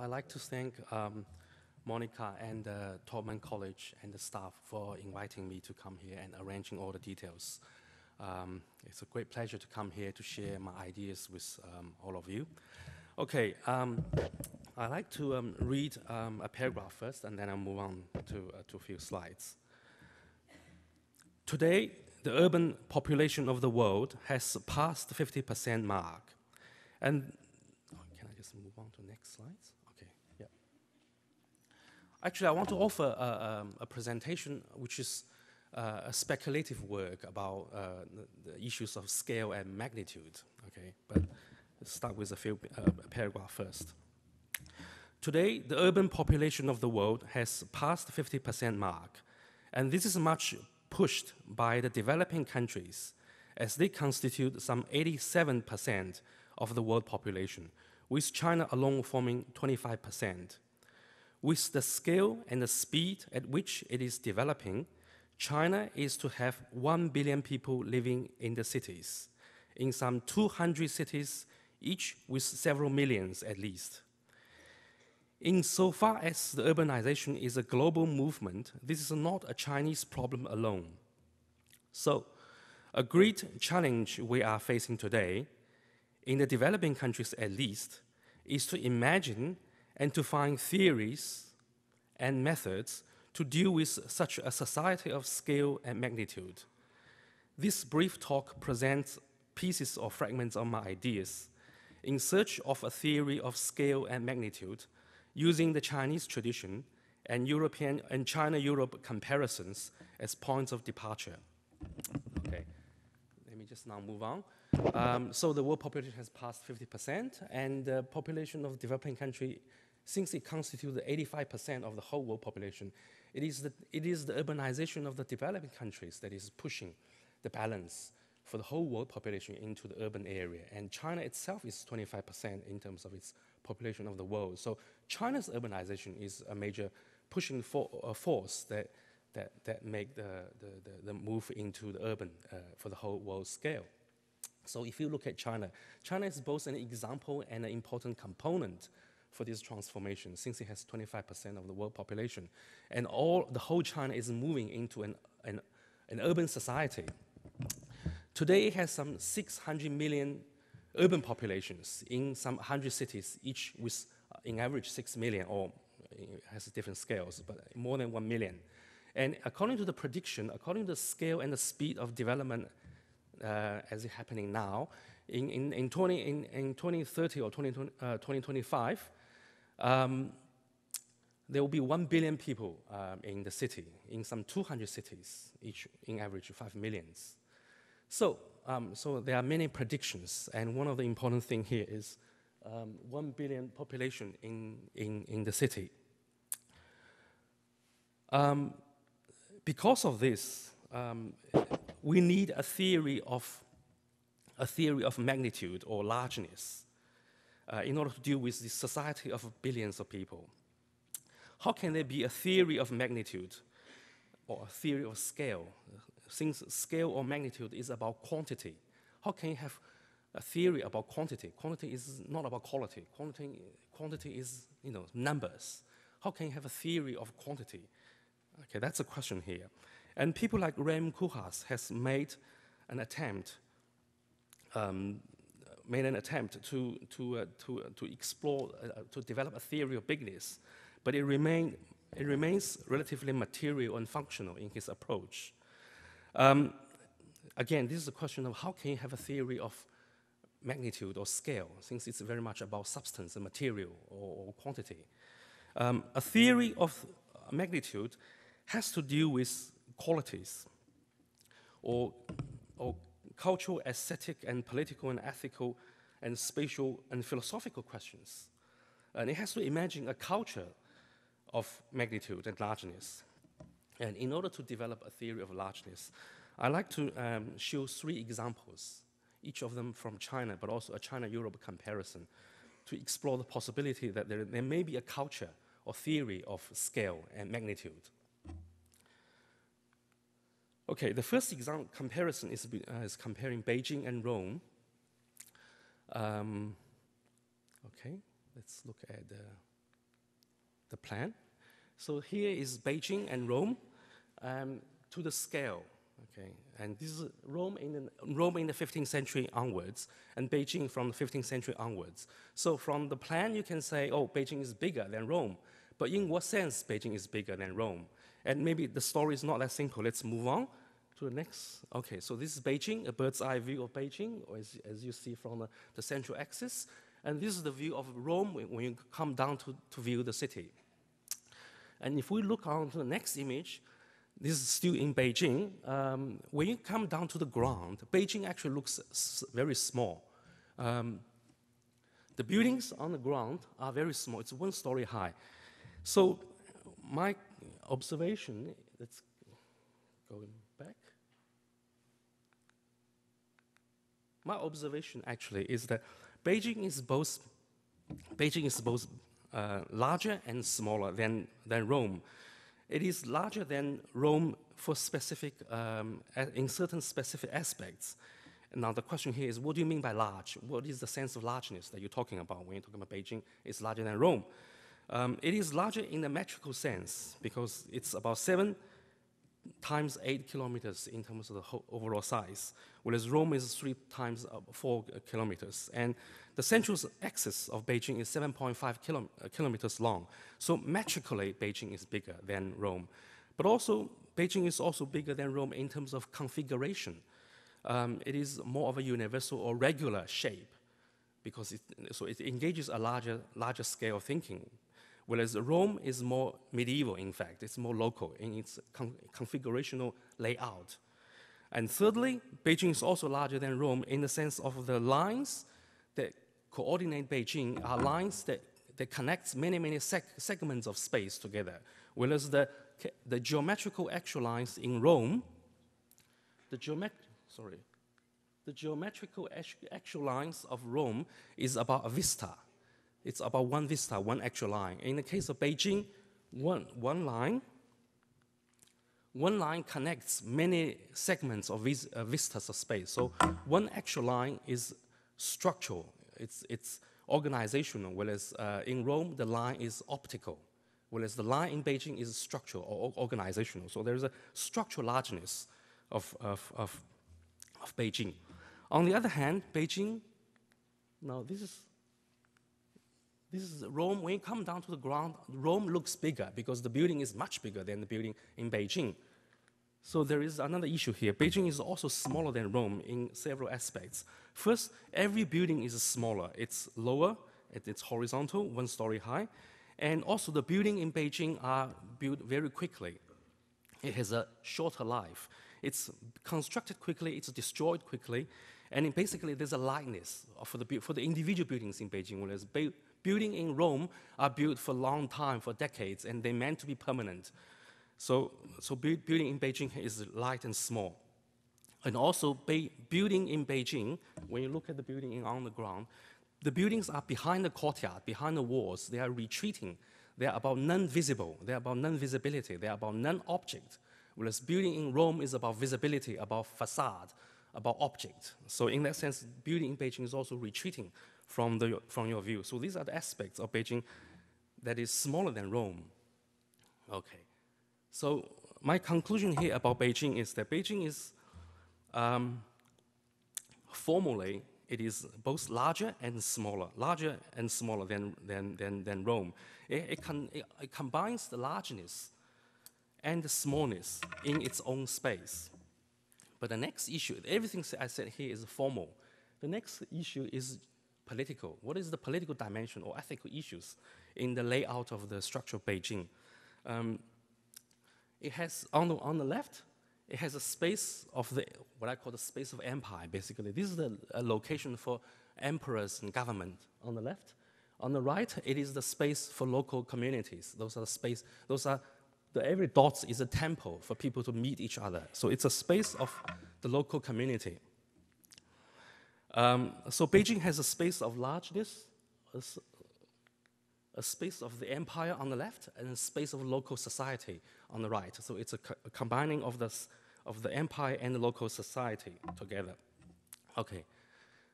I'd like to thank Monica and the Taubman College and the staff for inviting me to come here and arranging all the details. It's a great pleasure to come here to share my ideas with all of you. Okay, I'd like to read a paragraph first, and then I'll move on to a few slides. Today, the urban population of the world has surpassed the 50% mark. And can I just move on to the next slides? Okay, yeah. Actually, I want to offer a presentation which is a speculative work about the issues of scale and magnitude. Okay, but let's start with a few paragraph first. Today, the urban population of the world has passed the 50% mark, and this is much pushed by the developing countries, as they constitute some 87% of the world population, with China alone forming 25%. With the scale and the speed at which it is developing, China is to have 1 billion people living in the cities, in some 200 cities, each with several millions at least. Insofar as the urbanization is a global movement, this is not a Chinese problem alone. So, a great challenge we are facing today, in the developing countries at least, is to imagine and to find theories and methods to deal with such a society of scale and magnitude. This brief talk presents pieces or fragments of my ideas in search of a theory of scale and magnitude using the Chinese tradition and European and China-Europe comparisons as points of departure. Okay, let me just now move on. So the world population has passed 50%, and the population of developing country, since it constitutes 85% of the whole world population, it is the urbanization of the developing countries that is pushing the balance for the whole world population into the urban area. And China itself is 25% in terms of its population of the world. So China's urbanization is a major pushing force that make the move into the urban for the whole world scale. So if you look at China, China is both an example and an important component for this transformation, since it has 25% of the world population. And the whole China is moving into an urban society. Today it has some 600 million urban populations in some 100 cities, each with in average 6 million, or it has different scales, but more than 1 million. And according to the prediction, according to the scale and the speed of development as it's happening now, in 2030 or 2025, there will be 1 billion people in the city, in some 200 cities, each in average 5 millions. So there are many predictions, and one of the important things here is 1 billion population in the city. Because of this, we need a theory of magnitude or largeness in order to deal with this society of billions of people. How can there be a theory of magnitude or a theory of scale? Since scale or magnitude is about quantity, how can you have a theory about quantity? Quantity is not about quality. Quantity is, numbers. How can you have a theory of quantity? Okay, that's a question here. And people like Rem Koolhaas has made an attempt to explore, to develop a theory of bigness, but it remains relatively material and functional in his approach. Again, this is a question of how can you have a theory of magnitude or scale, since it's very much about substance and material or quantity. A theory of magnitude has to deal with qualities or cultural, aesthetic, and political and ethical and spatial and philosophical questions. And it has to imagine a culture of magnitude and largeness. And in order to develop a theory of largeness, I'd like to show 3 examples, each of them from China, but also a China-Europe comparison, to explore the possibility that there may be a culture or theory of scale and magnitude. Okay, the first comparison is comparing Beijing and Rome. Okay, let's look at the the plan. So here is Beijing and Rome to the scale. Okay, and this is Rome in the 15th century onwards, and Beijing from the 15th century onwards. So from the plan, you can say, oh, Beijing is bigger than Rome. But in what sense Beijing is bigger than Rome? And maybe the story is not that simple. Let's move on to the next. Okay, so this is Beijing, a bird's eye view of Beijing, or as you see from the central axis. And this is the view of Rome when you come down to view the city. And if we look on to the next image, this is still in Beijing. When you come down to the ground, Beijing actually looks very small. The buildings on the ground are very small. It's 1 story high. So my observation, let's go back. My observation actually is that Beijing is both larger and smaller than Rome. It is larger than Rome for specific, in certain specific aspects. Now the question here is, what do you mean by large? What is the sense of largeness that you're talking about when you're talking about Beijing? It's larger than Rome. It is larger in the metrical sense because it's about 7 times 8 kilometers in terms of the whole overall size, whereas Rome is 3 times 4 kilometers. And the central axis of Beijing is 7.5 kilometers long. So metrically, Beijing is bigger than Rome. But also, Beijing is also bigger than Rome in terms of configuration. It is more of a universal or regular shape because it engages a larger scale of thinking. Whereas Rome is more medieval, in fact. It's more local in its configurational layout. And thirdly, Beijing is also larger than Rome in the sense of the lines that coordinate Beijing are lines that connect many segments of space together. Whereas the geometrical actual lines in Rome, the geometrical actual lines of Rome is about a vista. It's about one vista, one actual line. In the case of Beijing, one line connects many segments of vistas of space. So one actual line is structural. It's organizational, whereas in Rome, the line is optical, whereas the line in Beijing is structural or organizational. So there's a structural largeness of Beijing. On the other hand, Beijing, now this is Rome. When you come down to the ground, Rome looks bigger because the building is much bigger than the building in Beijing. So there is another issue here. Beijing is also smaller than Rome in several aspects. First, every building is smaller. It's lower, it's horizontal, 1 story high. And also the building in Beijing are built very quickly. It has a shorter life. It's constructed quickly, it's destroyed quickly, and basically there's a lightness for the individual buildings in Beijing, whereas buildings in Rome are built for a long time, for decades, and they're meant to be permanent. So building in Beijing is light and small. And also building in Beijing, when you look at the building on the ground, the buildings are behind the courtyard, behind the walls. They are retreating. They are about non-visible. They are about non-visibility. They are about non-object. Whereas building in Rome is about visibility, about facade, about object. So in that sense, building in Beijing is also retreating from your view. So these are the aspects of Beijing that is smaller than Rome. Okay. So my conclusion here about Beijing is that Beijing is formally, it is both larger and smaller than Rome. It combines the largeness and the smallness in its own space. But the next issue, everything I said here is formal. The next issue is political. What is the political dimension or ethical issues in the layout of the structure of Beijing? It has, on the left, it has a space of what I call the space of empire, basically. This is a location for emperors and government on the left. On the right, it is the space for local communities. Every dot is a temple for people to meet each other. So it's a space of the local community. So Beijing has a space of largeness, a space of the empire on the left, and a space of local society on the right. So it's a combining of the empire and the local society together. Okay,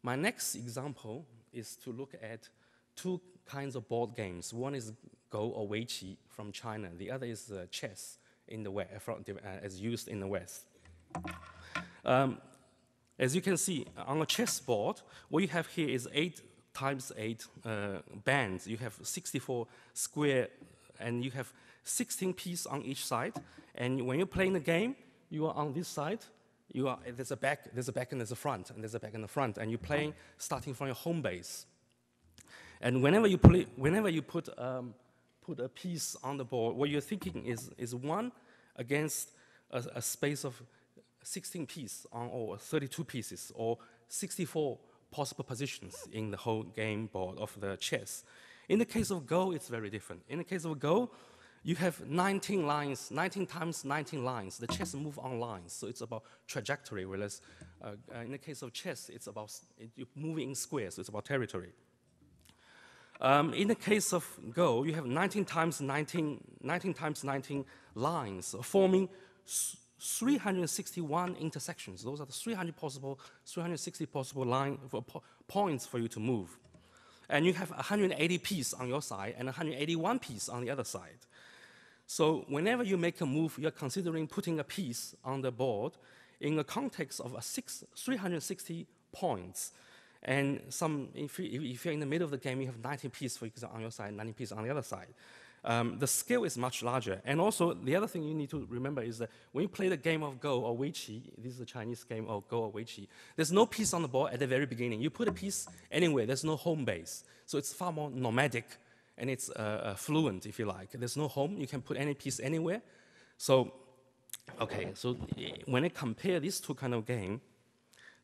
my next example is to look at two kinds of board games. One is Go or Weiqi from China. The other is chess in the West, as used in the West. As you can see, on a chessboard, what you have here is 8 times 8 bands. You have 64 square, and you have 16 pieces on each side. And when you're playing the game, you are on this side. There's a back, and there's a front, and there's a back and a front, and you're playing starting from your home base. And whenever you put a piece on the board, what you're thinking is 1 against a space of 16 pieces or 32 pieces or 64 possible positions in the whole game board of the chess. In the case of Go, it's very different. In the case of Go, you have 19 lines, 19 times 19 lines. The chess move on lines, so it's about trajectory, whereas in the case of chess, it's about you're moving in squares, so it's about territory. In the case of Go, you have 19 times 19 lines forming 361 intersections. Those are the 360 possible points for you to move. And you have 180 pieces on your side and 181 pieces on the other side. So whenever you make a move, you're considering putting a piece on the board in the context of 360 points. And if you're in the middle of the game, you have 90 pieces, for example, on your side, 90 pieces on the other side. The scale is much larger. And also, the other thing you need to remember is that when you play the game of Go or Weiqi, this is a Chinese game of Go or Weiqi, there's no piece on the board at the very beginning. You put a piece anywhere, there's no home base. So it's far more nomadic, and it's fluent, if you like. There's no home, you can put any piece anywhere. So, okay, so when I compare these two kind of game,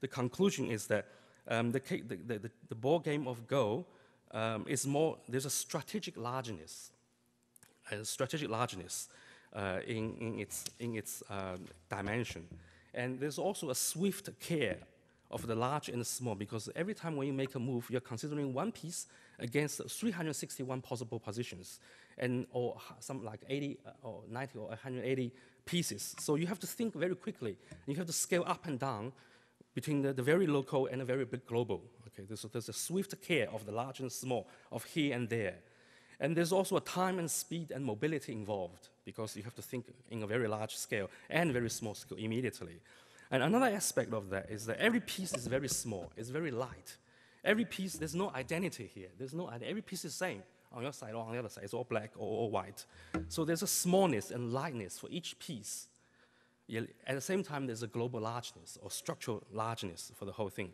the conclusion is that the board game of Go is more, there's a strategic largeness. In its dimension. And there's also a swift care of the large and the small, because every time when you make a move, you're considering one piece against 361 possible positions, or some like 80 or 90 or 180 pieces. So you have to think very quickly. You have to scale up and down between the very local and the very big global. Okay, there's a swift care of the large and small, of here and there. And there's also a time and speed and mobility involved, because you have to think in a very large scale and very small scale immediately. And another aspect of that is that every piece is very small, it's very light. Every piece, there's no identity here. Every piece is the same on your side or on the other side. It's all black or all white. So there's a smallness and lightness for each piece. At the same time, there's a global largeness or structural largeness for the whole thing.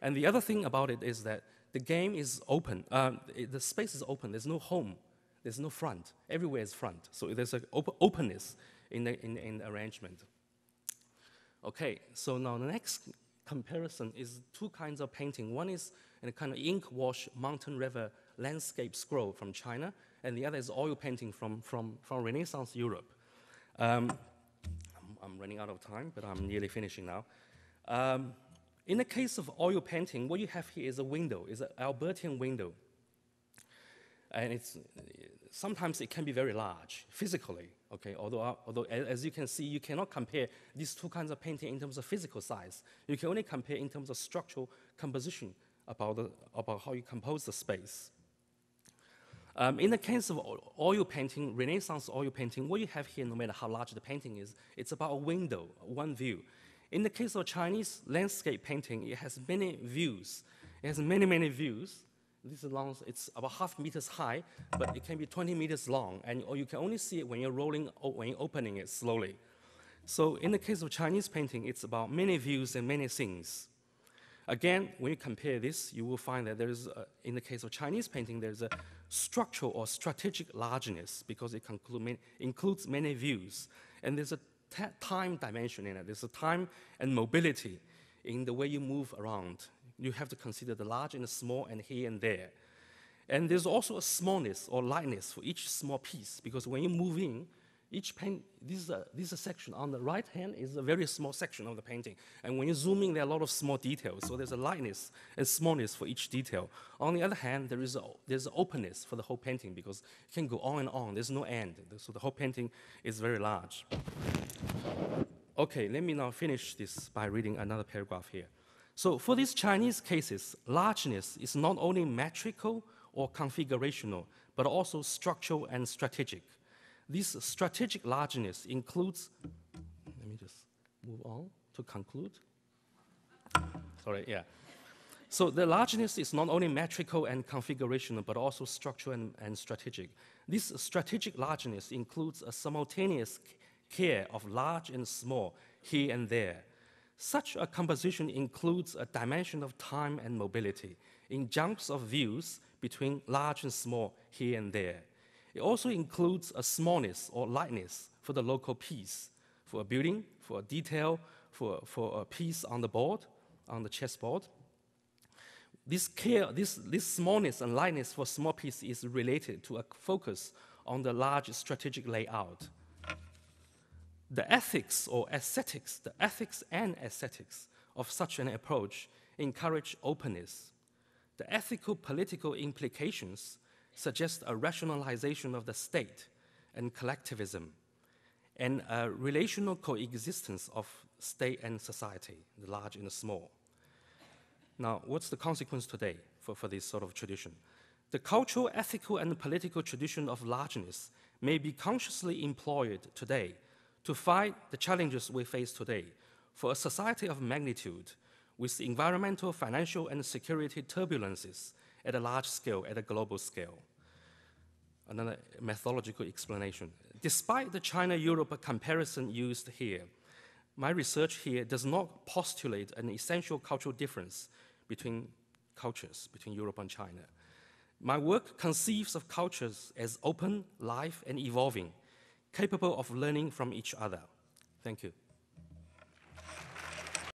And the other thing about it is that the game is open. The space is open. There's no home. There's no front. Everywhere is front. So there's an openness in the arrangement. Okay, so now the next comparison is two kinds of painting. One is a kind of ink wash mountain river landscape scroll from China, and the other is oil painting from Renaissance Europe. I'm running out of time, but I'm nearly finishing now. In the case of oil painting, what you have here is a window, is an Albertian window. And sometimes it can be very large, physically, okay? Although as you can see, you cannot compare these two kinds of painting in terms of physical size. You can only compare in terms of structural composition about how you compose the space. In the case of oil painting, Renaissance oil painting, what you have here, no matter how large the painting is, it's about a window, one view. In the case of Chinese landscape painting, it has many views. It has many, many views. This is long, it's about 0.5 meters high, but it can be 20 meters long, or you can only see it when you're opening it slowly. So in the case of Chinese painting, it's about many views and many things. Again, when you compare this, you will find that in the case of Chinese painting, there's a structural or strategic largeness, because it includes many views. And there's a time dimension in it. There's a time and mobility in the way you move around. You have to consider the large and the small and here and there. And there's also a smallness or lightness for each small piece, because when you move in, each paint, this is a section on the right hand is a very small section of the painting. And when you zoom in, there are a lot of small details. So there's a lightness and smallness for each detail. On the other hand, there's an openness for the whole painting, because it can go on and on. There's no end. So the whole painting is very large. Okay, let me now finish this by reading another paragraph here. So for these Chinese cases, largeness is not only metrical or configurational, but also structural and strategic. This strategic largeness includes, let me just move on to conclude. Sorry, yeah. So the largeness is not only metrical and configurational, but also structural and strategic. This strategic largeness includes a simultaneous care of large and small here and there. Such a composition includes a dimension of time and mobility in jumps of views between large and small here and there. It also includes a smallness or lightness for the local piece, for a building, for a detail, for a piece on the board, on the chessboard. This smallness and lightness for small piece is related to a focus on the large strategic layout. The ethics and aesthetics of such an approach encourage openness. The ethical political implications suggest a rationalization of the state and collectivism, and a relational coexistence of state and society, the large and the small. Now, what's the consequence today for this sort of tradition? The cultural, ethical, and political tradition of largeness may be consciously employed today to fight the challenges we face today for a society of magnitude with environmental, financial, and security turbulences at a large scale, at a global scale. Another methodological explanation. Despite the China-Europe comparison used here, my research here does not postulate an essential cultural difference between cultures, between Europe and China. My work conceives of cultures as open, live, and evolving, capable of learning from each other. Thank you.